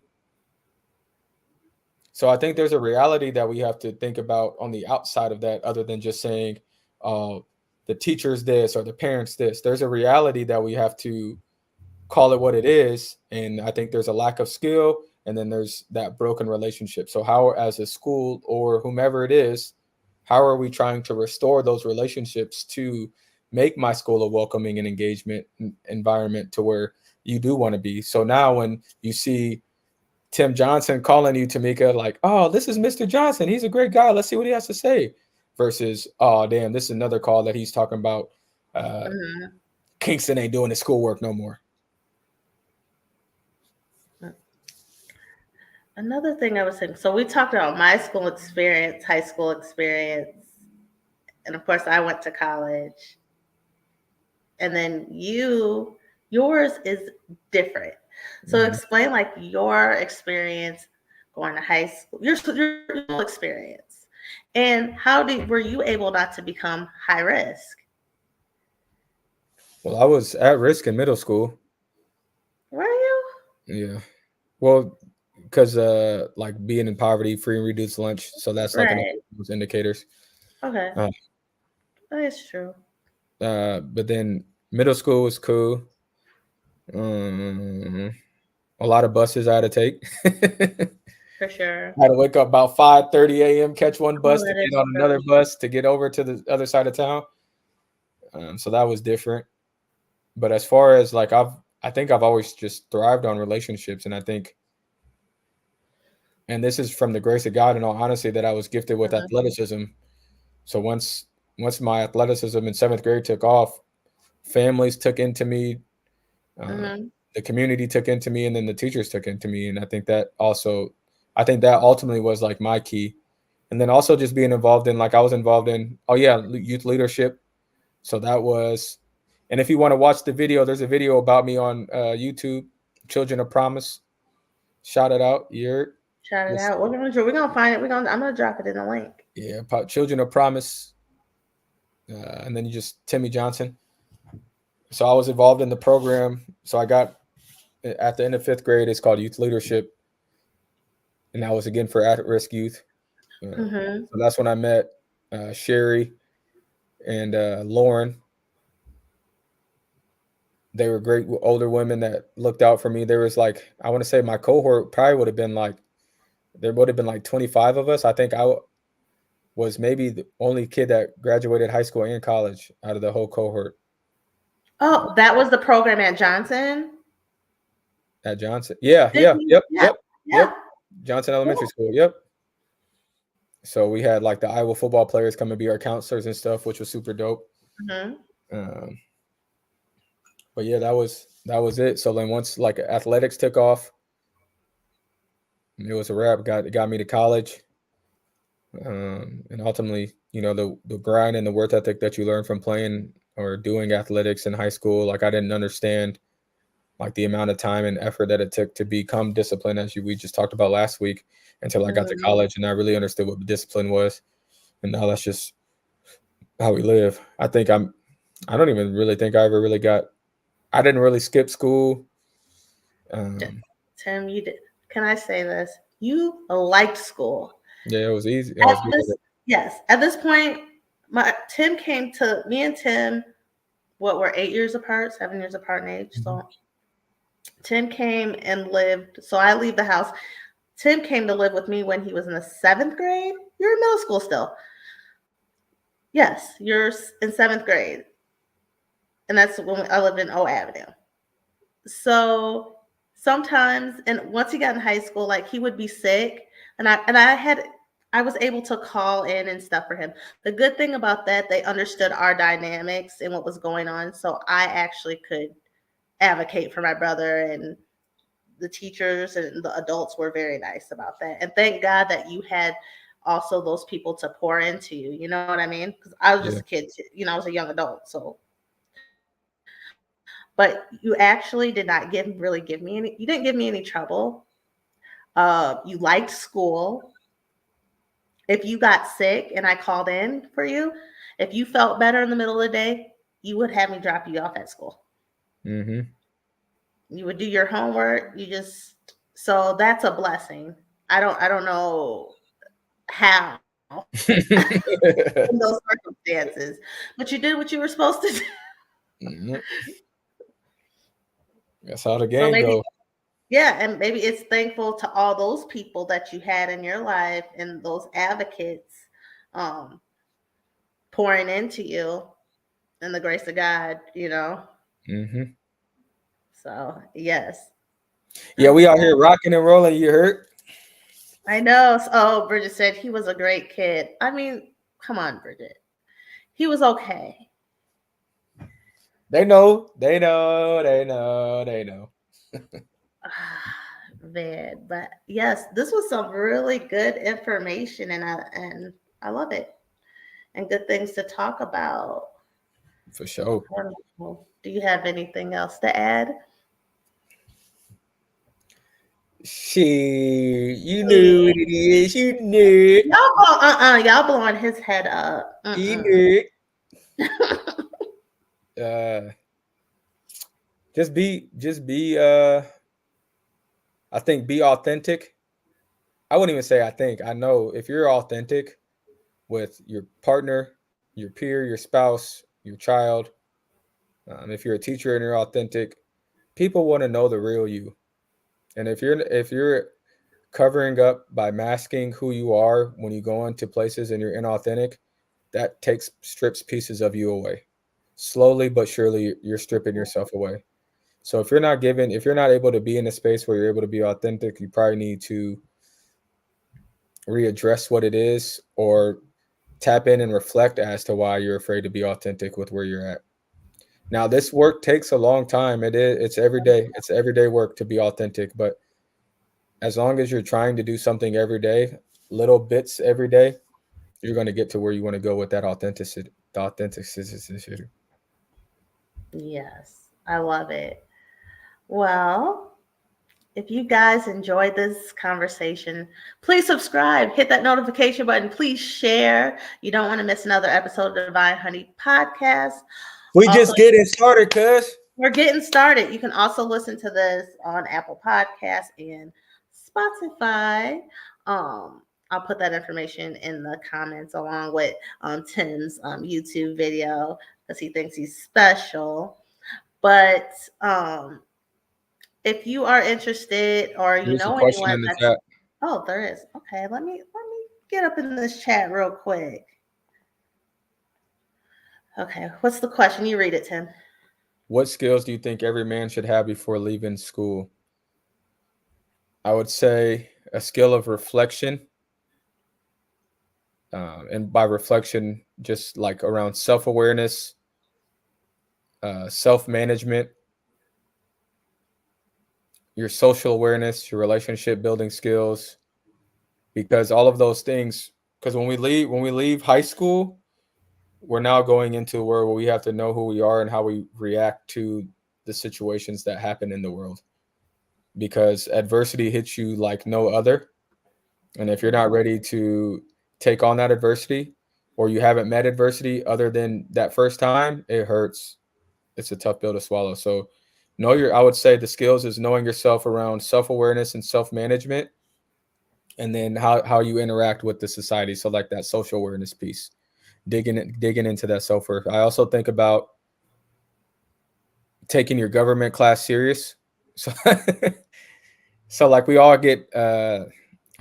So I think there's a reality that we have to think about on the outside of that, other than just saying, uh, the teacher's this or the parents this. There's a reality that we have to call it what it is. And I think there's a lack of skill, and then there's that broken relationship. So how, as a school or whomever it is, how are we trying to restore those relationships to make my school a welcoming and engagement environment to where you do want to be? So now when you see Tim Johnson calling you, Tamika, like, oh, this is Mr. Johnson, he's a great guy, let's see what he has to say, versus, oh damn, this is another call that he's talking about, uh Mhm. Kingston ain't doing his schoolwork no more. Another thing I was saying, so we talked about my school experience, high school experience, and of course I went to college. And then yours is different. So Mhm. explain like your experience going to high school, your school experience, and were you able not to become high risk? Well, I was at risk in middle school. Were you? Yeah. Well, because like being in poverty, free and reduced lunch, so that's like another Right. one of those indicators. Okay. Uh, That is true. but then middle school was cool. Um, a lot of buses I had to take. For sure. I had to wake up about 5:30 a.m., catch one Oh, bus to that get is on another true. bus to get over to the other side of town. So that was different. But as far as like I think I've always just thrived on relationships, and I think, and this is from the grace of God, in all honesty, that I was gifted with Mhm. athleticism. So once my athleticism in seventh grade took off, families took into me, uh, Mhm. the community took into me, and then the teachers took into me, and I think that ultimately was like my key. And then also just being involved in, like I was involved in, oh yeah, youth leadership. So that was, and if you want to watch the video, there's a video about me on YouTube, Children of Promise. Shout it out. Shout it Yes, out. We're gonna find it. I'm gonna drop it in the link. yeah, Children of Promise, and then you just Timmy Johnson. So I was involved in the program. So I got, at the end of fifth grade, it's called youth leadership, and that was again for at-risk youth. Mhm. So that's when I met Sherry and Lauren. They were great older women that looked out for me. There was like, I want to say my cohort probably would have been like, there would have been like 25 of us. I think was maybe the only kid that graduated high school and college out of the whole cohort Oh, that was the program at Johnson. at Johnson. Yeah, Did yeah, you? yep, Yeah. yep, Yeah. yep. Johnson Elementary Cool. School. Yep. So we had like the Iowa football players come and be our counselors and stuff, which was super dope. Mhm. Um, but yeah, that was it. So then once like athletics took off, it was a wrap. Got me to college. And ultimately, the grind and the work ethic that you learn from playing or doing athletics in high school. Like I didn't understand like the amount of time and effort that it took to become disciplined, as we just talked about last week, until I got to Mhm. college and I really understood what discipline was. And now that's just how we live. I don't even really think I ever really I didn't really skip school. D- Um, Tim, you did. Can I say this? You liked school. yeah, it was easy. I At was good at this, it. yes, at this point, my Tim came to me and Tim. What we're 8 years apart, 7 years apart in age. Mhm. So Tim came and lived. So I leave the house. Tim came to live with me when he was in the seventh grade. You're in middle school still. Yes, you're in seventh grade, and that's when I lived in O Avenue. So sometimes, and once he got in high school, like he would be sick, I was able to call in and stuff for him. The good thing about that, they understood our dynamics and what was going on, so I actually could advocate for my brother, and the teachers and the adults were very nice about that. And thank God that you had also those people to pour into you. You know what I mean? Because I was just Yeah. a kid, I was a young adult. So, but you actually did not really give me any. You didn't give me any trouble. You liked school. If you got sick and I called in for you, if you felt better in the middle of the day, you would have me drop you off at school. Mm-hmm. You would do your homework. You just so that's a blessing. I don't know how in those circumstances, but you did what you were supposed to do. Mhm. That's how the So game maybe go. yeah, and maybe it's thankful to all those people that you had in your life and those advocates um pouring into you and the grace of God. Hmm. So yes. Yeah, we out Okay. here rocking and rolling. You hurt? I know. Oh, Bridget said he was a great kid. I mean, come on, Bridget. He was okay. They know. They know. They know. They know. Man, but yes, this was some really good information, and I love it, and good things to talk about. For So sure. wonderful. Do you have anything else to add? Shit, you know Yeah. what it is. You know it. Y'all blowing his head up. You know it. Uh, just be. I think be authentic. I wouldn't even say I think. I know if you're authentic with your partner, your peer, your spouse, your child. If you're a teacher and you're authentic, people want to know the real you. And if you're covering up by masking who you are when you go into places and you're inauthentic, that takes strips pieces of you away. Slowly but surely, you're stripping yourself away. So if you're not able to be in a space where you're able to be authentic, you probably need to readdress what it is or tap in and reflect as to why you're afraid to be authentic with where you're at. Now, this work takes a long time. It's every day. It's everyday work to be authentic, but as long as you're trying to do something every day, little bits every day, you're going to get to where you want to go with that authenticity. The authenticity. Yes, I love it. Well, if you guys enjoyed this conversation, please subscribe, hit that notification button, please share. You don't want to miss another episode of Divine Honey Podcast. We Also, just getting started, cuz. we're getting started. You can also listen to this on Apple Podcasts and Spotify. I'll put that information in the comments along with Tim's YouTube video because he thinks he's special. But if you are interested or you There's a know question anyone in the that's chat. there is. Okay, let me get up in this chat real quick. Okay, what's the question? You read it, Tim. What skills do you think every man should have before leaving school? I would say a skill of reflection. And by reflection, just like around self awareness, self management, your social awareness, your relationship building skills, because all of those things Because when we leave high school, we're now going into where we have to know who we are and how we react to the situations that happen in the world. Because adversity hits you like no other, and if you're not Mhm. ready to take on that adversity, or you haven't met adversity other than that first time, it hurts. It's a tough pill to swallow. So I would say the skills is knowing yourself around self-awareness and self-management, and then how you interact with the society. So like that social awareness piece, digging into that self-worth. I also think about taking your government class serious. So so like we all get I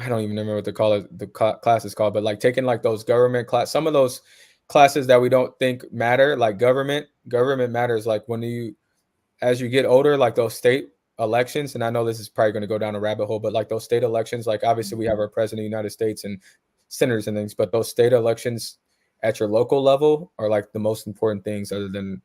don't even remember what they call it, the class is called, but like taking like those government class, some of those classes that we don't think matter, like government matters. Like when you, as you get older, like those state elections, and I know this is probably going to go down a rabbit hole, but like those state elections, like obviously we have our president of the United States and senators and things, but those state elections at your local level are like the most important things, other than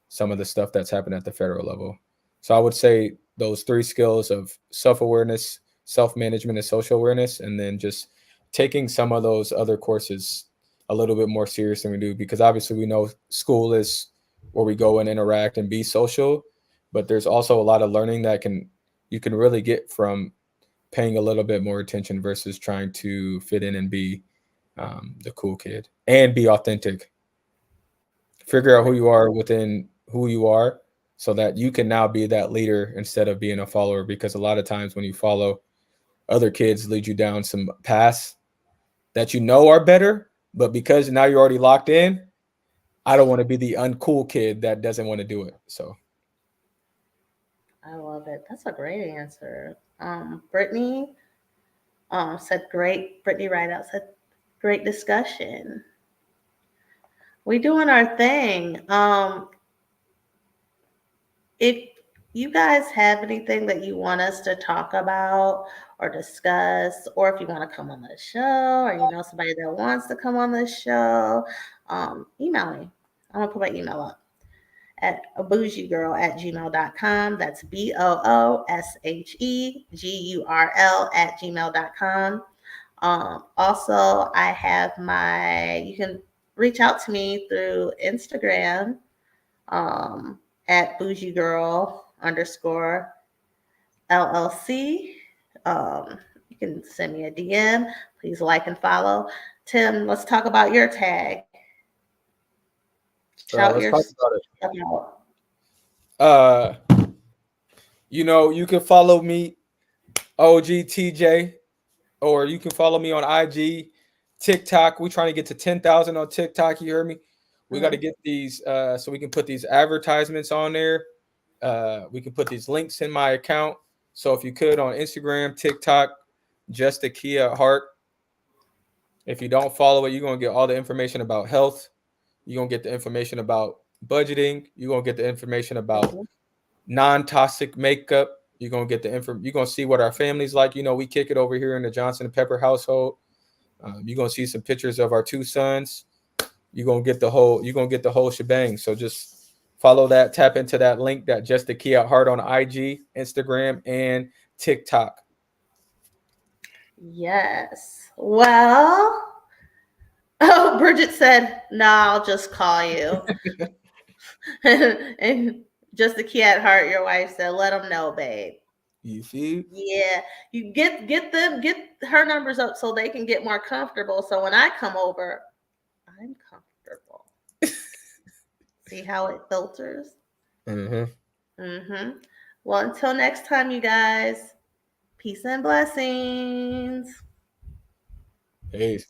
some of the stuff that's happened at the federal level. So I would say those three skills of self awareness, self management, and social awareness, and then just taking some of those other courses a little bit more serious than we do, because obviously we know school is where we go and interact and be social, but there's also a lot of learning that you can really get from paying a little bit more attention versus trying to fit in and be the cool kid and be authentic. Figure out who you are within who you are, so that you can now be that leader instead of being a follower, because a lot of times when you follow, other kids lead you down some paths that you know are better, but because now you're already locked in, I don't want to be the uncool kid that doesn't want to do it. So I love it. That's a great answer. Brittany said great. Brittany Rideout said great discussion. We doing our thing. If you guys have anything that you want us to talk about or discuss, or if you want to come on the show, or you know somebody that wants to come on the show, email me. I'm gonna put my email up at bougiegirl@gmail.com. That's BOOSHEGURL@gmail.com. Also, I have you can reach out to me through Instagram um, at bougie girl underscore LLC. You can send me a DM. Please like and follow. Tim, let's talk about your tag. Shout let's your talk about stuff out. it. You can follow me, OGTJ, or you can follow me on IG, TikTok. We're trying to get to 10,000 on TikTok. You heard me? We got to Mhm. get these so we can put these advertisements on there. We can put these links in my account. So if you could, on Instagram, TikTok, just a Kia at heart. If you don't follow it, you're gonna get all the information about health. You're gonna get the information about budgeting. You're gonna get the information about Mhm. non-toxic makeup. You're gonna get the info. You're gonna see what our family's like. We kick it over here in the Johnson and Pepper household. You're gonna see some pictures of our two sons. You're gonna get the whole shebang. So just follow that, tap into that link, that just the key at heart, on IG, Instagram, and TikTok. Yes. Well, oh, Bridget said, "No, I'll just call you." And just the key at heart, your wife said, "Let them know, babe." You see? Yeah, you get her numbers up so they can get more comfortable. So when I come over, I'm comfortable. See how it filters? Mm-hmm. Mm-hmm. Well, until next time, you guys, peace and blessings. Peace.